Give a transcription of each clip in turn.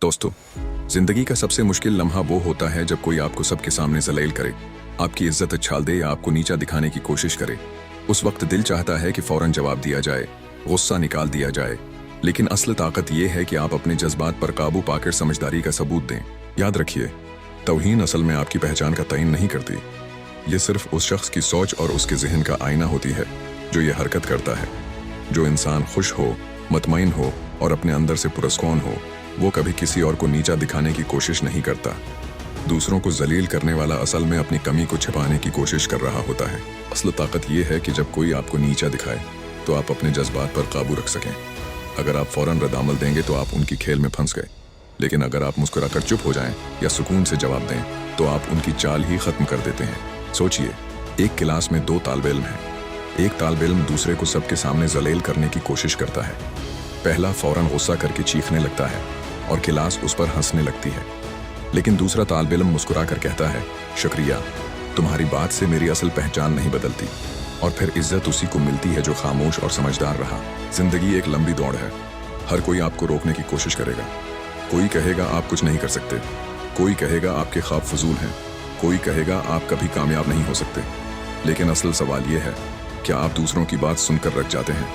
दोस्तों, जिंदगी का सबसे मुश्किल लम्हा वो होता है जब कोई आपको सबके सामने जलील करे, आपकी इज्जत उछाल दे या आपको नीचा दिखाने की कोशिश करे। उस वक्त दिल चाहता है कि फौरन जवाब दिया जाए, गुस्सा निकाल दिया जाए, लेकिन असल ताकत ये है कि आप अपने जज्बात पर काबू पाकर समझदारी का सबूत दें। याद रखिए, तौहीन असल में आपकी पहचान का तयन नहीं करती। ये सिर्फ उस शख्स की सोच और उसके जहन का आईना होती है जो ये हरकत करता है। जो इंसान खुश हो, मुतमईन हो और अपने अंदर से पुरस्कून हो, वो कभी किसी और को नीचा दिखाने की कोशिश नहीं करता। दूसरों को जलील करने वाला असल में अपनी कमी को छिपाने की कोशिश कर रहा होता है। असल ताकत ये है कि जब कोई आपको नीचा दिखाए तो आप अपने जज्बात पर काबू रख सकें। अगर आप फौरन रद्दामल देंगे तो आप उनकी खेल में फंस गए, लेकिन अगर आप मुस्कुराकर चुप हो जाएं या सुकून से जवाब दें तो आप उनकी चाल ही खत्म कर देते हैं। सोचिए, एक क्लास में 2 तालिब इल्म हैं। एक तालिब इल्म दूसरे को सबके सामने जलील करने की कोशिश करता है। पहला फौरन गुस्सा करके चीखने लगता है और क्लास उस पर हंसने लगती है, लेकिन दूसरा तालिब इल्म मुस्कुरा कर कहता है, शुक्रिया, तुम्हारी बात से मेरी असल पहचान नहीं बदलती। और फिर इज्जत उसी को मिलती है जो खामोश और समझदार रहा। जिंदगी एक लंबी दौड़ है। हर कोई आपको रोकने की कोशिश करेगा। कोई कहेगा आप कुछ नहीं कर सकते, कोई कहेगा आपके ख्वाब फजूल हैं, कोई कहेगा आप कभी कामयाब नहीं हो सकते। लेकिन असल सवाल यह है, क्या आप दूसरों की बात सुनकर रख जाते हैं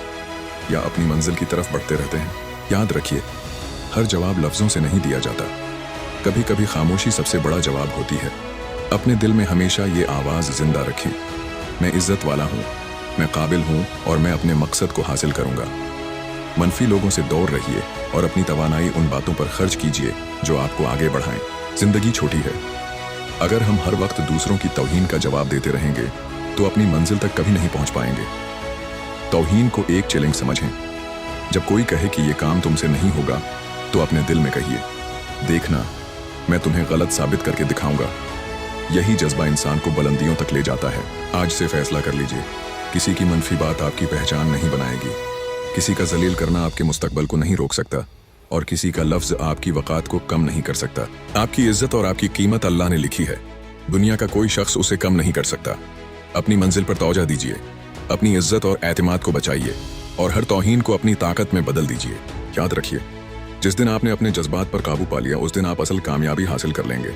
या अपनी मंजिल की तरफ बढ़ते रहते हैं? याद रखिए, हर जवाब लफ्जों से नहीं दिया जाता। कभी कभी खामोशी सबसे बड़ा जवाब होती है। अपने दिल में हमेशा ये आवाज़ जिंदा रखें, मैं इज्जत वाला हूँ, मैं काबिल हूँ और मैं अपने मकसद को हासिल करूँगा। मनफी लोगों से दूर रहिए और अपनी तवानाई उन बातों पर खर्च कीजिए जो आपको आगे बढ़ाएं। जिंदगी छोटी है। अगर हम हर वक्त दूसरों की तौहीन का जवाब देते रहेंगे तो अपनी मंजिल तक कभी नहीं पहुँच पाएंगे। तौहीन को एक चैलेंज समझें। जब कोई कहे कि ये काम तुमसे नहीं होगा तो अपने दिल में कहिए, देखना, मैं तुम्हें गलत साबित करके दिखाऊंगा। यही जज्बा इंसान को बुलंदियों तक ले जाता है। आज से फैसला कर लीजिए, किसी की मनफी बात आपकी पहचान नहीं बनाएगी, किसी का जलील करना आपके मुस्तकबल को नहीं रोक सकता और किसी का लफ्ज आपकी वक़ात को कम नहीं कर सकता। आपकी इज्जत और आपकी कीमत अल्लाह ने लिखी है। दुनिया का कोई शख्स उसे कम नहीं कर सकता। अपनी मंजिल पर तवज्जो दीजिए, अपनी इज्जत और एतमाद को बचाइए और हर तौहीन को अपनी ताकत में बदल दीजिए। याद रखिए, जिस दिन आपने अपने जज्बात पर काबू पा लिया उस दिन आप असल कामयाबी हासिल कर लेंगे।